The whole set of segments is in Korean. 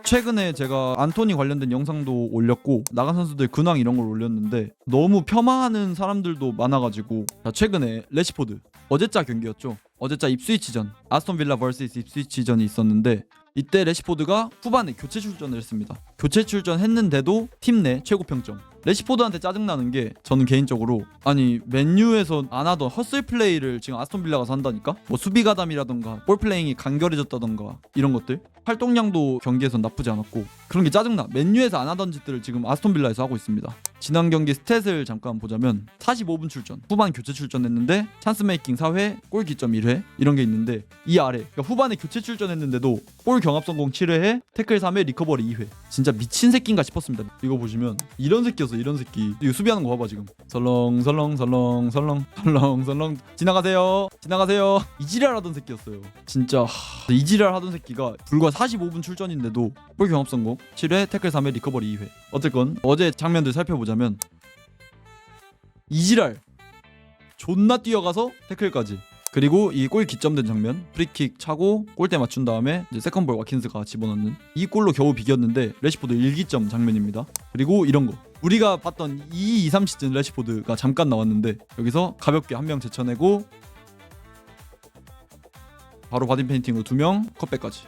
최근에 제가 안토니 관련된 영상도 올렸고 나간 선수들 근황 이런 걸 올렸는데 너무 폄하하는 사람들도 많아가지고 최근에 레시포드 어제자 경기였죠. 어제자 입스위치전 아스톤 빌라 vs 입스위치전이 있었는데 이때 레시포드가 후반에 교체 출전을 했습니다. 교체 출전했는데도 팀 내 최고 평점. 레시포드한테 짜증나는 게 저는 개인적으로 아니 맨유에서 안 하던 헛슬 플레이를 지금 아스톤 빌라 가서 한다니까? 뭐 수비 가담이라던가 볼 플레잉이 간결해졌다던가 이런 것들 활동량도 경기에선 나쁘지 않았고 그런 게 짜증나. 맨유에서 안 하던 짓들을 지금 아스톤 빌라에서 하고 있습니다. 지난 경기 스탯을 잠깐 보자면 45분 출전 후반 교체 출전했는데 찬스 메이킹 4회 골 기점 1회 이런 게 있는데 이 아래 그러니까 후반에 교체 출전했는데도 볼 경합 성공 7회에 태클 3회 리커버리 2회 진짜 미친 새끼인가 싶었습니다. 이거 보시면 이런 새끼였어. 이런 새끼. 이거 수비하는 거 봐봐 지금. 설렁 지나가세요 이지랄 하던 새끼였어요. 진짜 이지랄 하던 새끼가 불과 45분 출전인데도 볼 경합 성공 7회 태클 3회 리커버리 2회. 어쨌건 어제 장면들 살펴보자면 이지랄 존나 뛰어가서 태클까지. 그리고 이 골 기점된 장면 프리킥 차고 골대 맞춘 다음에 이제 세컨볼 와킨스가 집어넣는 이 골로 겨우 비겼는데 레시포드 1기점 장면입니다. 그리고 이런 거 우리가 봤던 2-2-3 시즌 레시포드가 잠깐 나왔는데 여기서 가볍게 한 명 제쳐내고 바로 바디 페인팅으로 2명 컷백까지.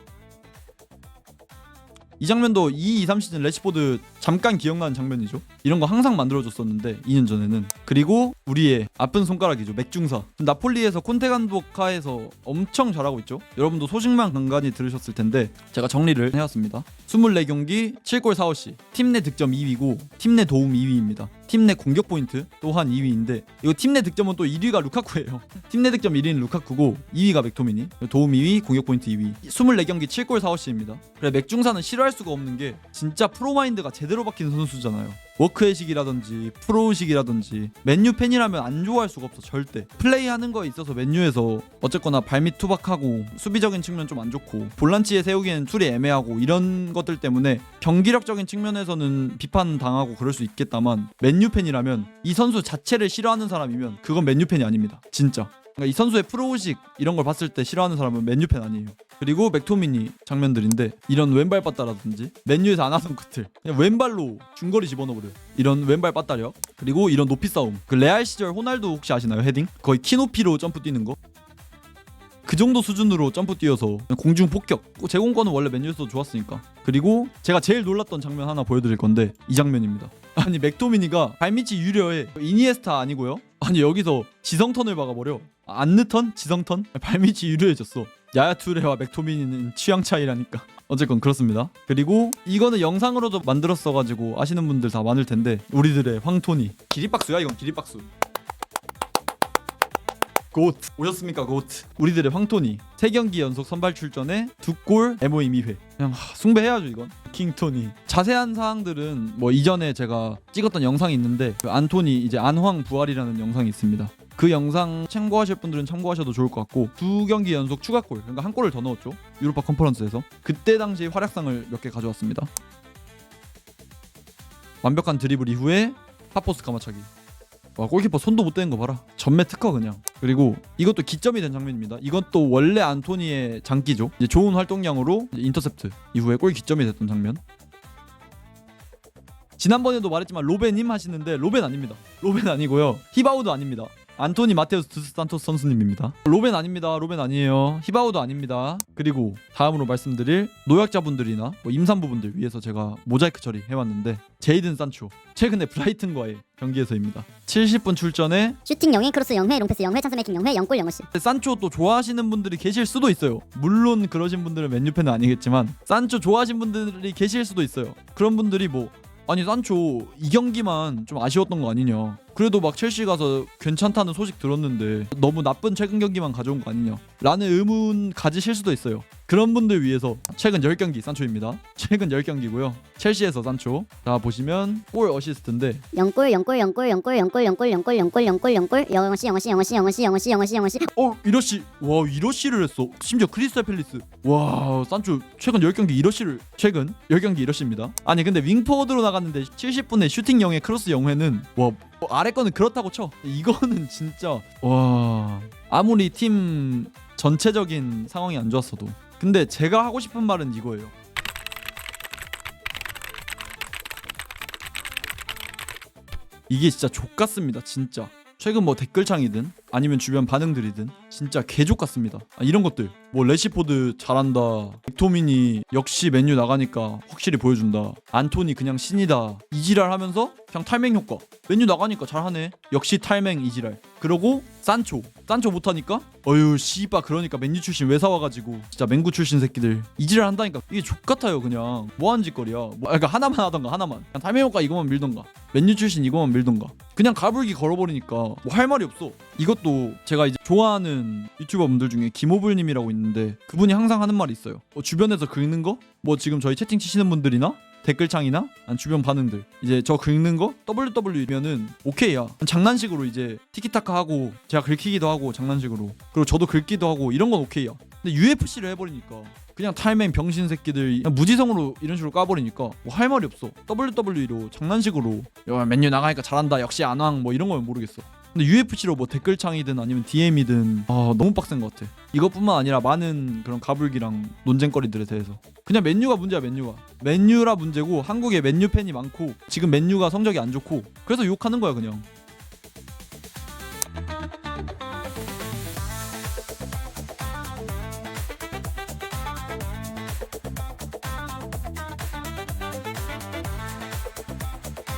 이 장면도 2-2-3 시즌 레시포드 잠깐 기억나는 장면이죠. 이런 거 항상 만들어줬었는데 2년 전에는. 그리고 우리의 아픈 손가락이죠. 맥중사. 나폴리에서 콘테 감독 하에서 엄청 잘하고 있죠. 여러분도 소식만 간간히 들으셨을 텐데 제가 정리를 해왔습니다. 24경기 7골 4어시 팀 내 득점 2위고 팀 내 도움 2위입니다. 팀 내 공격 포인트 또한 2위인데 이거 팀 내 득점은 또 1위가 루카쿠예요. 팀 내 득점 1위는 루카쿠고 2위가 맥토미니, 도움 2위, 공격 포인트 2위. 24경기 7골 4어시입니다. 그래 맥중사는 싫어할 수가 없는 게 진짜 프로마인드가 제대로 박힌 선수잖아요. 워크의식이라든지 프로의식이라든지 맨유 팬이라면 안 좋아할 수가 없어. 절대 플레이하는 거에 있어서 맨유에서 어쨌거나 발밑 투박하고 수비적인 측면 좀 안 좋고 볼란치에 세우기에는 툴이 애매하고 이런 것들 때문에 경기력적인 측면에서는 비판당하고 그럴 수 있겠다만 맨유 팬이라면 이 선수 자체를 싫어하는 사람이면 그건 맨유 팬이 아닙니다. 진짜. 그러니까 이 선수의 프로의식 이런 걸 봤을 때 싫어하는 사람은 맨유 팬 아니에요. 그리고 맥토미니 장면들인데 이런 왼발 빠따라든지 맨유에서 안 하던 것들 그냥 왼발로 중거리 집어넣어버려요. 이런 왼발 빠따력 그리고 이런 높이 싸움. 그 레알 시절 호날두 혹시 아시나요? 헤딩? 거의 키높이로 점프 뛰는 거. 그 정도 수준으로 점프 뛰어서 공중 폭격. 제공권은 원래 맨유에서도 좋았으니까. 그리고 제가 제일 놀랐던 장면 하나 보여드릴 건데 이 장면입니다. 아니 맥토미니가 발밑이 유려해. 이니에스타 아니고요. 아니 여기서 지성턴을 박아버려. 안느턴? 지성턴? 발밑이 유려해졌어. 야야투레와 맥토미니는 취향 차이라니까. 어쨌건 그렇습니다. 그리고 이거는 영상으로도 만들었어가지고 아시는 분들 다 많을 텐데 우리들의 황토니. 기립박수야 이건. 기립박수. 고트 오셨습니까? 고트. 우리들의 황토니 3경기 연속 선발 출전에 2골 MOE 2회. 그냥 숭배해야죠 이건. 킹토니. 자세한 사항들은 뭐 이전에 제가 찍었던 영상이 있는데 그 안토니 이제 안황 부활이라는 영상이 있습니다. 그 영상 참고하실 분들은 참고하셔도 좋을 것 같고 2경기 연속 추가골 그러니까 한 골을 더 넣었죠. 유로파 컨퍼런스에서. 그때 당시 활약상을 몇 개 가져왔습니다. 완벽한 드리블 이후에 핫포스 가마차기. 와 골키퍼 손도 못 대는 거 봐라. 전매 특허 그냥. 그리고 이것도 기점이 된 장면입니다. 이것도 원래 안토니의 장기죠. 이제 좋은 활동량으로 이제 인터셉트 이후에 골 기점이 됐던 장면. 지난번에도 말했지만 로벤님 하시는데 로벤 아닙니다. 로벤 아니고요. 히바우도 아닙니다. 안토니 마테우스 두스 산토스 선수님입니다. 로벤 아닙니다. 로벤 아니에요. 히바우도 아닙니다. 그리고 다음으로 말씀드릴 노약자분들이나 뭐 임산부분들 위해서 제가 모자이크 처리 해왔는데 제이든 산초 최근에 브라이튼과의 경기에서입니다. 70분 출전에 슈팅 0회, 크로스 0회, 롱패스 0회, 찬스 메이킹 0회, 0골 0어시. 산초 또 좋아하시는 분들이 계실 수도 있어요. 물론 그러신 분들은 맨유 팬은 아니겠지만 산초 좋아하시는 분들이 계실 수도 있어요. 그런 분들이 뭐 아니 산초 이 경기만 좀 아쉬웠던 거 아니냐. 그래도 막 첼시 가서 괜찮다는 소식 들었는데 너무 나쁜 최근 경기만 가져온 거 아니냐 라는 의문 가지실 수도 있어요. 그런 분들 위해서 최근 10경기 산초입니다. 최근 10경기고요. 첼시에서 산초. 자 보시면 골 어시스트인데 0골, 0골, 0골, 0골, 0골, 0골, 0골, 0골, 0골, 0골, 0어시. 어 이러시. 와 이러시를 했어. 심지어 크리스탈 팰리스. 와 산초 최근 10경기 이러시를. 최근 10경기 이러시입니다. 아니 근데 윙포워드로 나갔는데 70분에 슈팅 0회 크로스 0회는 와 아래 거는 그렇다고 쳐. 이거는 진짜 와 아무리 팀 전체적인 상황이 안 좋았어도. 근데 제가 하고 싶은 말은 이거예요. 이게 진짜 족같습니다 진짜. 최근 뭐 댓글창이든 아니면 주변 반응들이든 진짜 개족같습니다. 이런 것들 뭐 레시포드 잘한다, 빅토민이 역시 맨유 나가니까 확실히 보여준다, 안토니 그냥 신이다, 이지랄 하면서 그냥 탈맹 효과, 맨유 나가니까 잘하네, 역시 탈맹 이지랄. 그러고 산초 못하니까 어휴 씨바 그러니까 맨유 출신 왜 사와가지고 진짜 맹구 출신 새끼들 이지랄 한다니까. 이게 족같아요 그냥. 뭐하는 짓거리야. 뭐 그러니까 하나만 하던가, 하나만 그냥 탈맹 효과 이거만 밀던가, 맨유 출신 이거만 밀던가, 그냥 가불기 걸어버리니까 뭐 할 말이 없어. 이것도 제가 이제 좋아하는 유튜버 분들 중에 김호불님이라고 있는데 그분이 항상 하는 말이 있어요. 주변에서 긁는 거, 뭐 지금 저희 채팅 치시는 분들이나 댓글창이나 아니 주변 반응들, 이제 저 긁는 거 WW면은 오케이야. 장난식으로 이제 티키타카 하고 제가 긁히기도 하고 장난식으로, 그리고 저도 긁기도 하고 이런 건 오케이야. 근데 UFC를 해버리니까 그냥 탈맹 병신 새끼들 그냥 무지성으로 이런 식으로 까버리니까 뭐 할 말이 없어. WWE로 장난식으로 야 맨유 나가니까 잘한다 역시 안왕 뭐 이런 거면 모르겠어. 근데 UFC로 뭐 댓글창이든 아니면 DM이든 너무 빡센 것 같아. 이것뿐만 아니라 많은 그런 가불기랑 논쟁거리들에 대해서 그냥 맨유가 문제야. 맨유라 문제고, 한국에 맨유 팬이 많고 지금 맨유가 성적이 안 좋고 그래서 욕하는 거야 그냥.